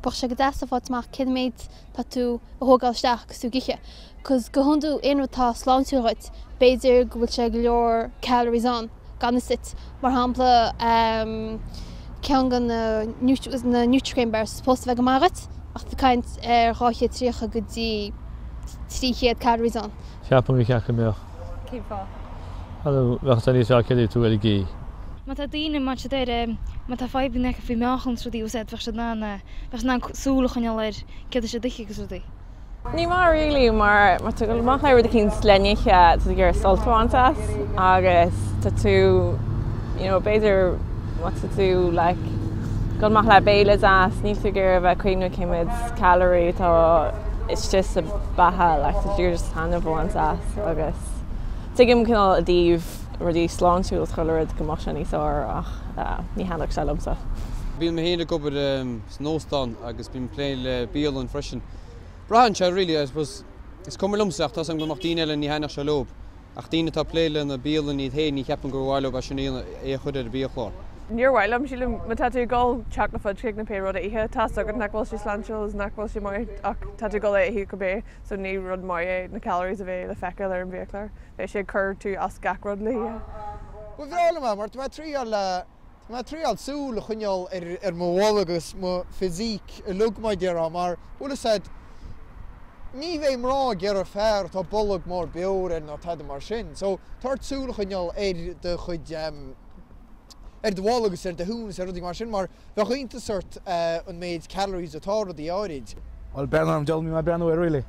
Bach sé go deasa fád mar cinméid tá tú a thógáisteach sú giche. Cos go hunú inrátá sláintúrait béidir go bhfuil sé go leor calories an gan sit. Mar hampla cean gan na nutrient bars post bheith go magat ach tá caint ráiche tríocha go dtí 300 calories an. Ceapan go ceacha meach. Cífá. Hallo, bheach taní seo ceidir tú eile gí. Ma tá daoine mar sé déir ma tá fáib neice fí meachchan trodí úsad bheith ná súlachan leir céad sé duiche go trodí. Ní mar rilí mar tu go maith leir cinn slenneiche tu gur soltáántas agus tá tú béidir tú le go maith le béile as ní tú gur bheith chuoinú cimid calorí tá it's just a batha le tá dúr tanna bháint as agus tuigim cinál a díomh rudí sláintúil choirid go mar sin níosár ach ní hanach se lomsa. Bhíonn héanana go snóstan agus bíonn plé le bíalanna freisin. Brahan se rilí is cumar lumsaach tá an go nach daoine eile ní hanach se lob. Ach daoine tá plé le na bíalanna ní héin ní ceapan gur bhhaile sin é chuid a bíachláir. Níorhhailm sí le tá tú gáil teach na fud chuig na péróda ihe tá agad nachhfuil sí sláintiúil nachhfuil sí mai ach tá tú gáil hí go bé so ní rud mai na calories a bheith le feiceáil ar an bhiachláir. Bheith sé chur tú as gacrod le. Well bhrála mar tá tríal súil chuneal ar mhálagus mo fysíc a lug mai deará mar bhfuil said ní bhéh mrá gur a fearr tá bollag mór beor nó tad mar sin. So tá súil chuneal ar de chuid dhálagus ar de húnas ar rudí mar sin mar bheith chuinte sort an méid calories atá rudí áid. Well, Bernard, I'm telling you, my brand new really.